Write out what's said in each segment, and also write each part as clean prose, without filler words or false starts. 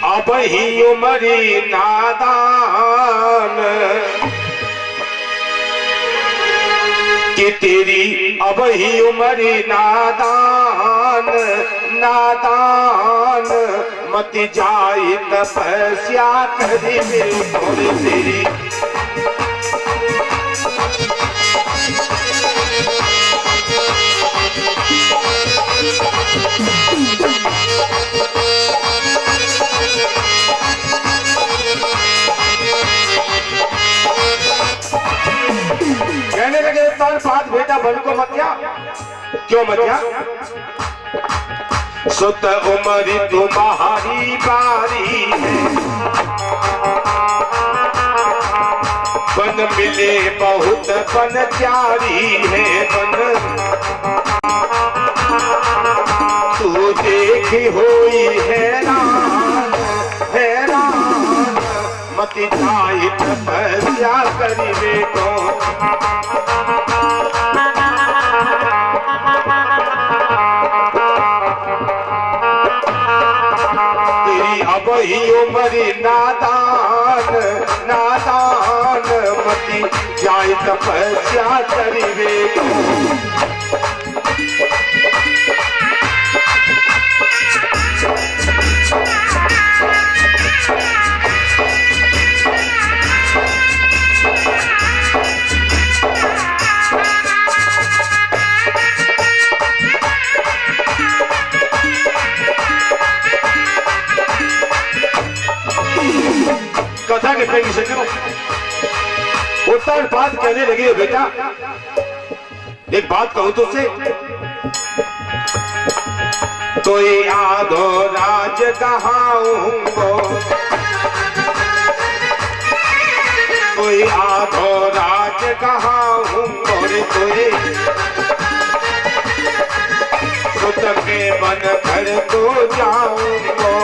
अब ही उमरी नादान कि तेरी अब ही उमरी नादान नादान मत जाए तपस्या करी मेरे तेरी कहने लगे बात बेटा बन को मत जा। क्यों मत जा? सुत उमरी तुम्हारी बारी है, बन मिले बहुत बन प्यारी है बन तू देखी हुई हैरान हैरान मत जाए तपस्या करिवे को तेरी अब ही उमरी नादान नादान मती जाए तपस्या करिवे को कथा के प्रेमी सज्जनों, उत्तर बात कहने लगे बेटा एक बात कहूं तुझसे, कोई आधो राज कहाऊंगो कोई आधो राज कहाऊंगो रे कोई सुत के मन घर को जाऊंगो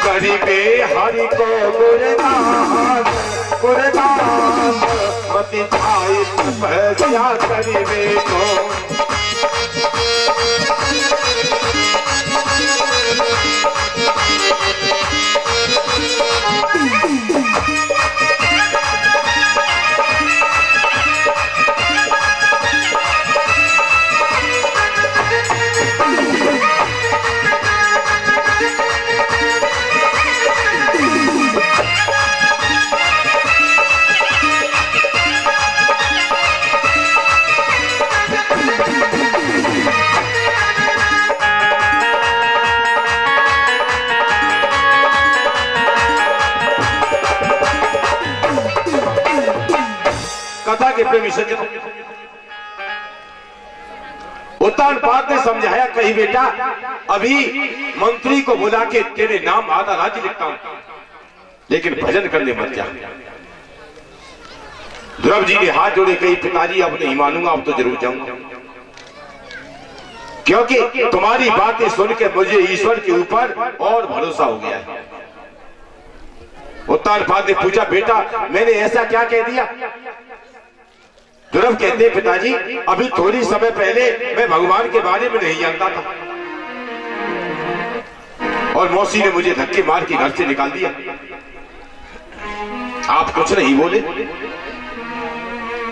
करीबे हरि को गुरदान गुरदान मत जाए तपस्या करीबे को कथा के प्रेमी सज्जनों, उत्तानपाद ने समझाया कही बेटा अभी मंत्री को बुला के तेरे नाम आधा राज्य लिखता हूं, लेकिन भजन करने मत जा। ध्रुव जी ने हाथ जोड़े कही पिताजी अब नहीं मानूंगा, अब तो जरूर जाऊंगा, क्योंकि तुम्हारी बातें सुन के मुझे ईश्वर के ऊपर और भरोसा हो गया है। उत्तानपाद ने पूछा बेटा मैंने ऐसा क्या कह दिया? ध्रुव कहते पिताजी अभी थोड़ी समय पहले मैं भगवान के बारे में नहीं जानता था और मौसी ने मुझे धक्के मार के घर से निकाल दिया। आप कुछ नहीं बोले।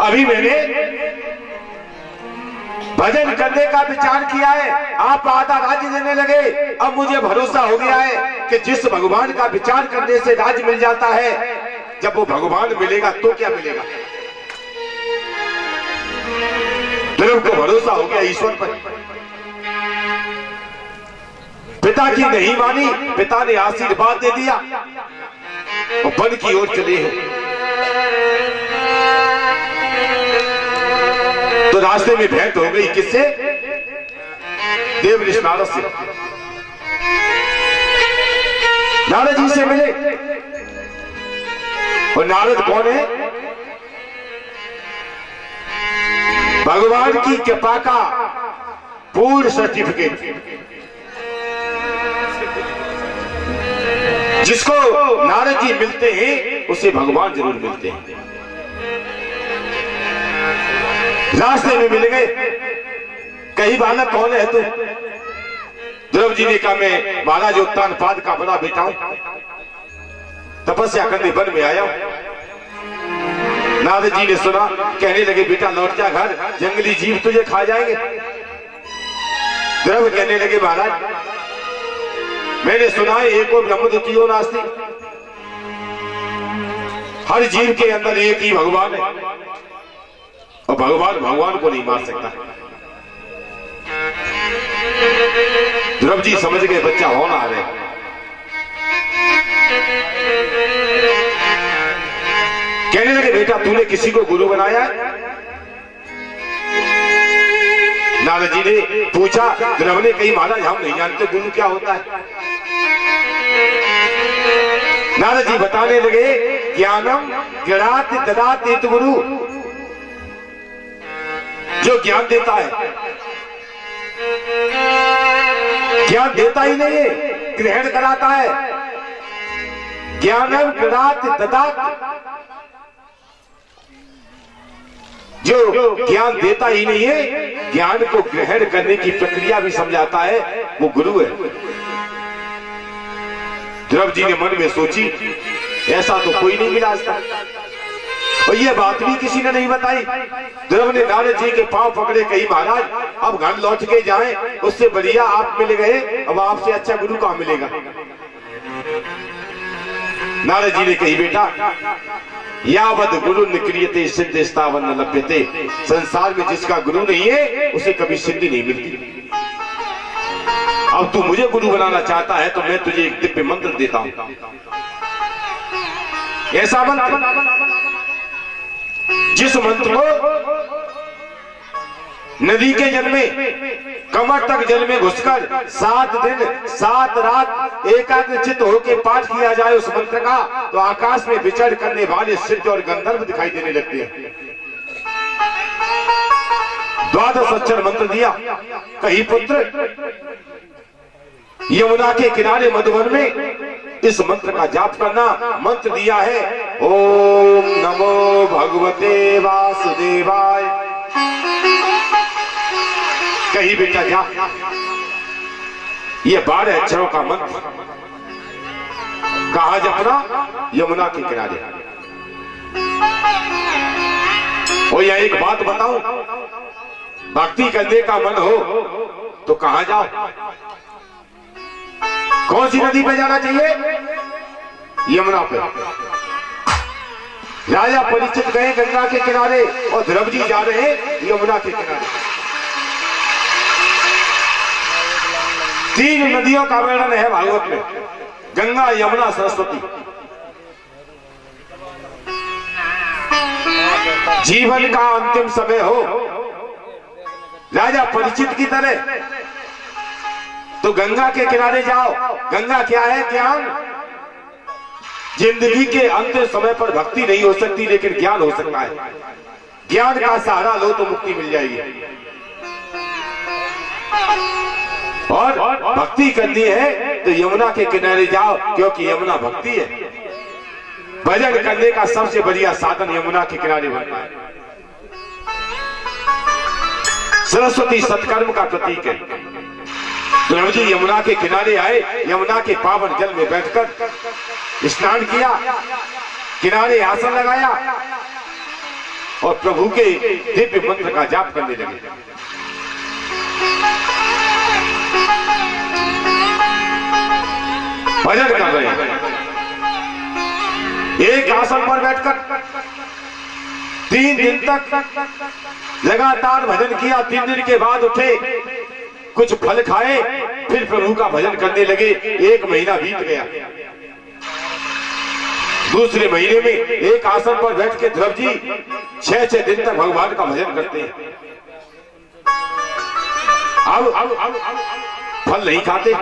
अभी मैंने भजन करने का विचार किया है, आप आधा राज्य देने लगे। अब मुझे भरोसा हो गया है कि जिस भगवान का विचार करने से राज्य मिल जाता है, जब वो भगवान मिलेगा तो क्या मिलेगा। ध्रुव को भरोसा हो गया ईश्वर पर। पिता की नहीं मानी, पिता ने आशीर्वाद दे दिया और वन की ओर चले हैं। तो रास्ते में भेंट हो गई किससे? देव ऋषि नारद से। नारद जी से मिले और नारद कौन है? भगवान की कृपा का पूर्ण सर्टिफिकेट, जिसको नारद जी मिलते हैं उसे भगवान जरूर मिलते हैं। रास्ते में मिल गए। कही बालक कौन है तू? ध्रुव जी ने कहा मैं महाराज उत्तानपाद का बड़ा बेटा हूं, तपस्या करने वन में आया हूं। नारद जी ने सुना, कहने लगे बेटा लौट जा घर, जंगली जीव तुझे खा जाएंगे। ध्रुव कहने लगे महाराज मैंने सुना है एको ब्रह्म द्वितीयो नास्ति, हर जीव के अंदर एक ही भगवान है और भगवान भगवान को नहीं मार सकता। ध्रुव जी समझ गए बच्चा होना आ रहे। कहने लगे बेटा तूने किसी को गुरु बनाया है? नारद जी ने पूछा। ध्रुव ने कही महाराज हम नहीं जानते गुरु क्या होता है। नारद जी बताने लगे ज्ञानम गृणाति ददाति गुरु, जो ज्ञान देता है, ज्ञान देता ही नहीं है ग्रहण कराता है। ज्ञानम गृणाति ददाति, जो ज्ञान देता ही नहीं है ज्ञान को ग्रहण करने की प्रक्रिया भी समझाता है, वो गुरु है। ध्रुव जी ने मन में सोची ऐसा तो कोई नहीं मिला आज तक, और ये बात भी किसी ने नहीं बताई। ध्रुव ने नारद जी के पांव पकड़े, कही महाराज अब घर लौट के जाएं, उससे बढ़िया आप मिल गए, अब आपसे अच्छा गुरु कहां मिलेगा। नारद जी ने कही बेटा यावद गुरु निक्रियते सिद्धि स्थावन न लभ्यते, संसार में जिसका गुरु नहीं है उसे कभी सिद्धि नहीं मिलती। अब तू मुझे गुरु बनाना चाहता है तो मैं तुझे एक दिव्य मंत्र देता हूं। ऐसा मंत्र जिस मंत्र को नदी के जल में कमर तक जल में घुसकर 7 दिन 7 रात एकाग्रचित होकर पाठ किया जाए उस मंत्र का, तो आकाश में विचरण करने वाले सिद्ध और गंधर्व दिखाई देने लगते हैं। 12 अक्षर मंत्र दिया। कही पुत्र यमुना के किनारे मधुवन में इस मंत्र का जाप करना। मंत्र दिया है ओम नमो भगवते वासुदेवाय। कही बेटा जा, ये 12 अक्षरों का मंत्र कहा जपना? यमुना के किनारे। और यह एक बात बताऊं, भक्ति करने का मन हो तो कहां जाओ? कौन सी नदी पे जाना चाहिए? यमुना पे। राजा परीक्षित गए गंगा के किनारे और ध्रुव जी जा रहे हैं यमुना के किनारे। 3 नदियों का वर्णन है भागवत में, गंगा यमुना सरस्वती। जीवन का अंतिम समय हो राजा परीक्षित की तरह तो गंगा के किनारे जाओ। गंगा क्या है? ज्ञान। जिंदगी के अंतिम समय पर भक्ति नहीं हो सकती लेकिन ज्ञान हो सकता है। ज्ञान का सहारा लो तो मुक्ति मिल जाएगी। और भक्ति करनी है तो यमुना के किनारे जाओ, क्योंकि यमुना भक्ति है। भजन करने का सबसे बढ़िया साधन यमुना के किनारे बनता है। सरस्वती सत्कर्म का प्रतीक है। ध्रुव जी यमुना के किनारे आए, यमुना के पावन जल में बैठकर स्नान किया, किनारे आसन लगाया और प्रभु के दिव्य मंत्र का जाप करने लगे। भजन कर रहे हैं। एक आसन पर बैठकर 3 दिन तक लगातार भजन किया। 3 दिन के बाद उठे, कुछ फल खाए, फिर प्रभु का भजन करने लगे। 1 महीना बीत गया। दूसरे महीने में एक आसन पर बैठ के ध्रुव जी 6 दिन तक भगवान का भजन करते हैं। अब फल नहीं खाते,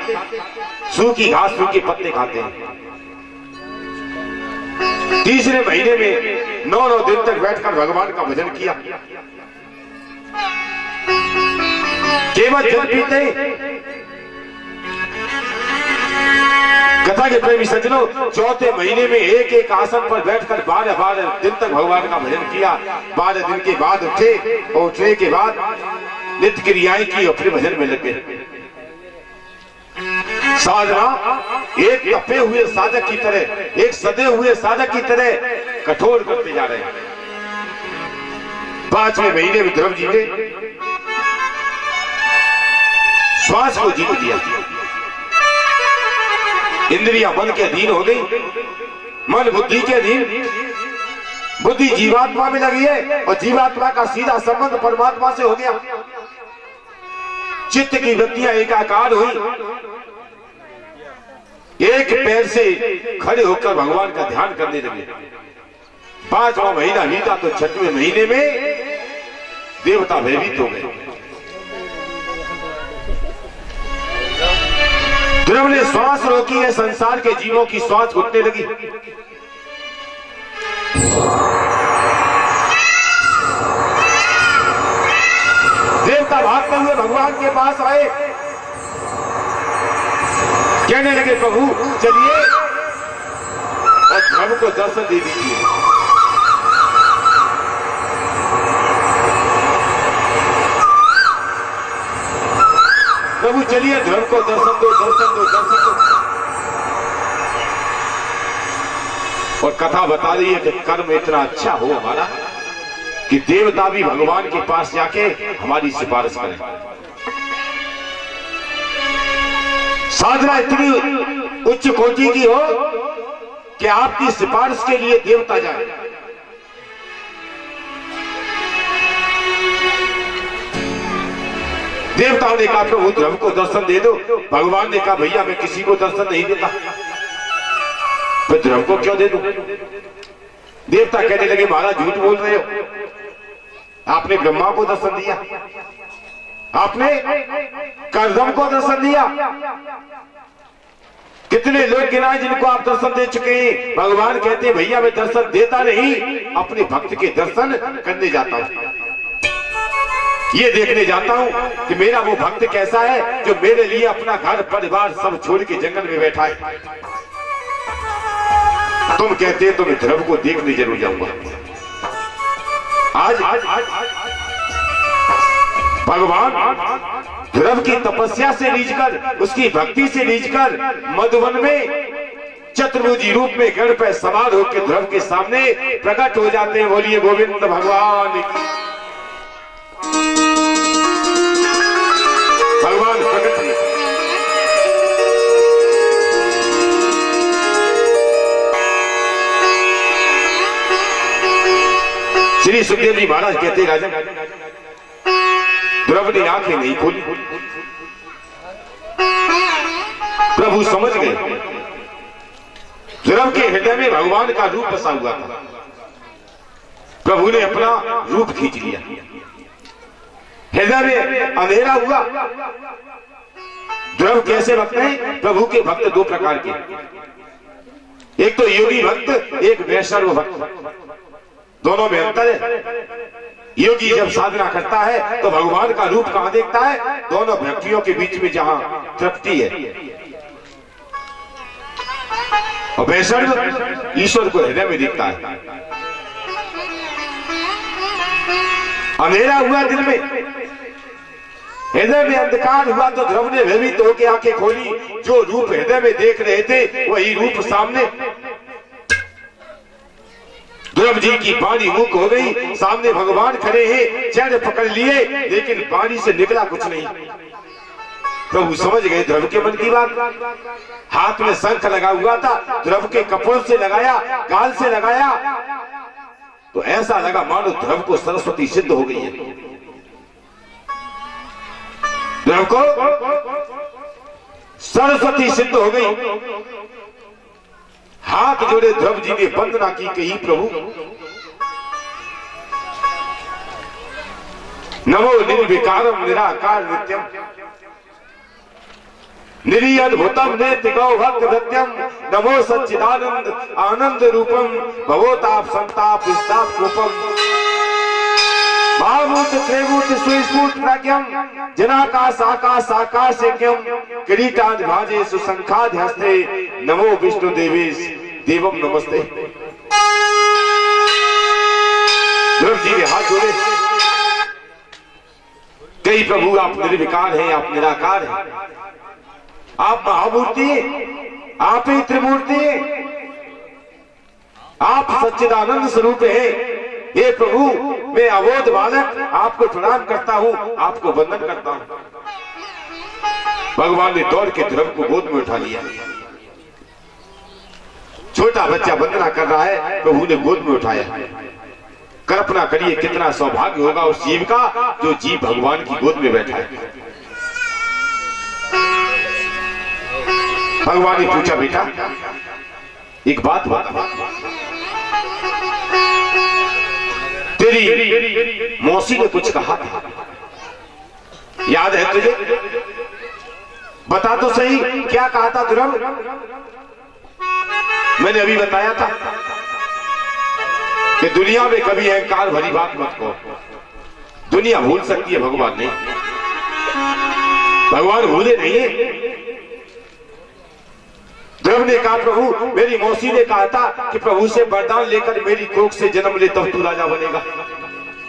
सूखी घास सूखे पत्ते खाते हैं। तीसरे महीने में 9 दिन तक बैठकर भगवान का भजन किया। केवल जल पीते। कथा के प्रेमी सज्जनों, 4थे महीने में एक आसन पर बैठकर 12 दिन तक भगवान का भजन किया। 12 दिन के बाद उठे और उठने के बाद नित्य क्रियाएं की और फिर भजन में लग गए। साधना एक तपे हुए साधक की तरह, एक सदे हुए साधक की तरह कठोर करते जा रहे हैं। 5वें महीने में ध्रुव जी ने श्वास को जीत लिया, इंद्रियां मन के अधीन हो गई, मन बुद्धि के अधीन, बुद्धि जीवात्मा में लगी है और जीवात्मा का सीधा संबंध परमात्मा से हो गया। चित्त की वृत्तियां एकाकार हुई, एक पैर से खड़े होकर भगवान का ध्यान करने लगे। 5वां महीना बीता तो 6वें महीने में देवता भयभीत हो गए। ध्रुव ने श्वास रोकी है, संसार के जीवों की श्वास घुटने लगी। देवता भागते हुए भगवान के पास आए, कहने लगे प्रभु चलिए और ध्रुव को दर्शन दे दीजिए। प्रभु चलिए ध्रुव को दर्शन दो, दर्शन दो, दर्शन दो। और कथा बता रही है कि कर्म इतना अच्छा हो हमारा कि देवता भी भगवान के पास जाके हमारी सिफारिश करें। साधना इतनी उच्च कोटि की हो कि आपकी सिफारिश के लिए देवता जाए। देवताओं ने कहा प्रभु ध्रुव को दर्शन दे दो। भगवान ने कहा भैया मैं किसी को दर्शन नहीं देता, फिर ध्रुव को क्यों दे दूं? देवता कहने लगे महाराज झूठ बोल रहे हो, आपने ब्रह्मा को दर्शन दिया, आपने कर्दम को दर्शन दिया, कितने लोग गिनाए जिनको आप दर्शन दे चुके हैं। भगवान कहते हैं भैया मैं दर्शन देता नहीं, अपने भक्त के दर्शन करने जाता हूं, ये देखने जाता हूं कि मेरा वो भक्त कैसा है जो मेरे लिए अपना घर परिवार सब छोड़ के जंगल में बैठा है। तुम कहते हैं तो मैं ध्रुव को देखने जरूर जाऊंगा। आज भगवान ध्रुव की तपस्या से रीझकर, उसकी भक्ति से रीझकर मधुवन में चतुर्भुजी रूप में गढ़ पर सवार होकर ध्रुव के सामने प्रकट हो जाते हैं। बोलिए गोविंद भगवान की। भगवान प्रकट हुए। श्री सुखदेव जी महाराज कहते राजन ध्रुव ने आंखें नहीं खोली। प्रभु समझ गए ध्रुव के हृदय में भगवान का रूप बसा हुआ था। प्रभु ने अपना रूप खींच लिया, हृदय में अंधेरा हुआ। ध्रुव कैसे भक्त हैं? प्रभु के भक्त दो प्रकार के, एक तो योगी भक्त, एक वैष्णव भक्त, दोनों में अंतर है। योगी जब साधना करता है तो भगवान का रूप कहां देखता है? दोनों व्यक्तियों के बीच में जहां तृप्ति है। और वैष्णव ईश्वर को हृदय में देखता है। अंधेरा हुआ दिल में, हृदय में अंधकार हुआ तो ध्रुव ने भयभीत होकर आंखें खोली। जो रूप हृदय में देख रहे थे वही रूप सामने। ध्रुव जी की वाणी मुक हो गई, सामने भगवान खड़े हैं, चरण पकड़ लिए, लेकिन वाणी से निकला कुछ नहीं। प्रभु समझ गए ध्रुव के मन की बात। हाथ में शंख लगा हुआ था, ध्रुव के कपोल से लगाया, गाल से लगाया, तो ऐसा लगा मानो ध्रुव को सरस्वती सिद्ध हो गई है। ध्रुव को सरस्वती सिद्ध हो गई। हाथ जोड़े ध्रुव जी ने वंदना की, कही प्रभु नमो निर्विकारम निराकार नित्यम निरीअद्भुतम नेति गौ भक्त सत्यम नमो सच्चिदानंद आनंद रूपम भवोताप संताप विस्ताप रूपम भावूत त्रिभूत सुस्फुट प्रज्ञम जनाकाश आकाश आकाशज्ञम किरीटाद भाजे सुसंखाद हस्ते नमो विष्णु देवेश देवम नमस्ते। ध्रुव जी ने हाथ जोड़े, कई प्रभु आप निर्विकार हैं, आप निराकार हैं, आप महामूर्ति हैं, आप ही त्रिमूर्ति हैं, आप सच्चिदानंद स्वरूप हैं। हे प्रभु, मैं अबोध बालक आपको प्रणाम करता हूं, आपको वंदन करता हूं। भगवान ने दौड़ के ध्रुव को गोद में उठा लिया। छोटा बच्चा वंदना कर रहा है, प्रभु ने गोद में उठाया। कल्पना करिए कितना सौभाग्य होगा उस जीव का जो जीव भगवान की गोद में बैठा है। भगवान ने पूछा, बेटा एक बात बता, तेरी मौसी ने कुछ कहा था, याद है तुझे? बता तो सही, क्या कहा था ध्रुव? मैंने अभी बताया था कि दुनिया में कभी अहंकार भरी बात मत कहो। दुनिया भूल सकती है, भगवान नहीं। भगवान भूले नहीं है। ध्रुव ने कहा, प्रभु मेरी मौसी ने कहा था कि प्रभु से वरदान लेकर मेरी कोख से जन्म ले तब तू राजा बनेगा।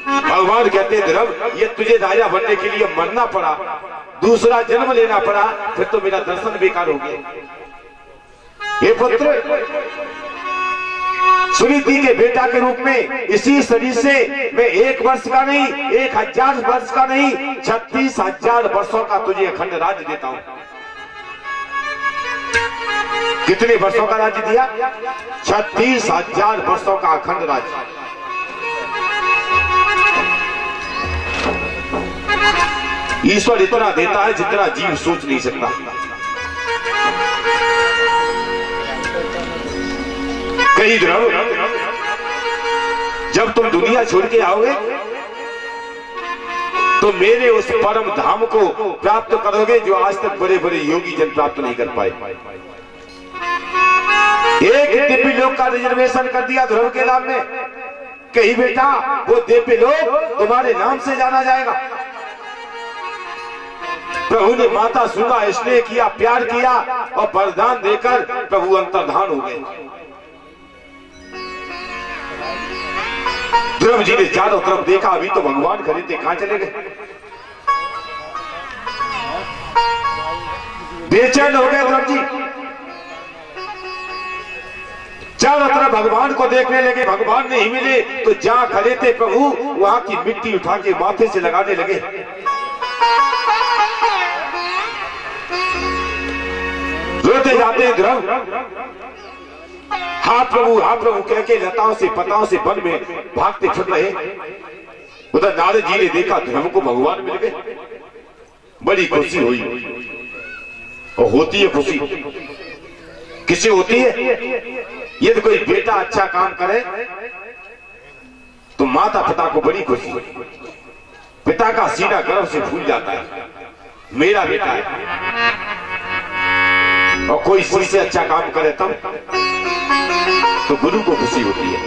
भगवान कहते हैं, ध्रुव ये तुझे राजा बनने के लिए मरना पड़ा, दूसरा जन्म लेना पड़ा, फिर तो मेरा दर्शन बेकार हो गया। हे पुत्र, सुनीति के बेटा के रूप में इसी शरीर से मैं 1 वर्ष का नहीं, 1000 वर्ष का नहीं, 36,000 वर्षों का तुझे अखंड राज्य देता हूं। कितने वर्षों का राज्य दिया? 36,000 वर्षों का अखंड राज्य। ईश्वर इतना देता है जितना जीव सोच नहीं सकता। कहीं ध्रुव, जब तुम दुनिया छोड़ के आओगे तो मेरे उस परम धाम को प्राप्त करोगे जो आज तक बड़े बड़े योगी जन प्राप्त नहीं कर पाए। एक दिव्य लोक का रिजर्वेशन कर दिया ध्रुव के नाम में। कहीं बेटा वो दिव्य लोक तुम्हारे नाम से जाना जाएगा। प्रभु ने माता सुना, स्नेह किया, प्यार किया और वरदान देकर प्रभु अंतर्धान हो गए। ध्रुव जी ने चारों तरफ देखा, अभी तो भगवान खड़े थे, कहां चले गए? बेचैन हो गए ध्रुव जी। चारों तरफ भगवान को देखने लगे, भगवान नहीं मिले तो जहां खड़े थे प्रभु वहां की मिट्टी उठा के माथे से लगाने लगे। रोते जाते हैं ध्रुव। हाँ प्रभु कह के लताओं से पताओं से वन में भागते फिर रहे। उधर नारद जी ने देखा ध्रुव को भगवान मिल गए। बड़ी खुशी हुई, और होती है खुशी किसे होती है? यदि कोई बेटा अच्छा काम करे तो माता पिता को बड़ी खुशी। पिता का सीना गर्व से फूल जाता है, मेरा बेटा है। और कोई शिष्य अच्छा काम करे तब तो गुरु को खुशी होती है।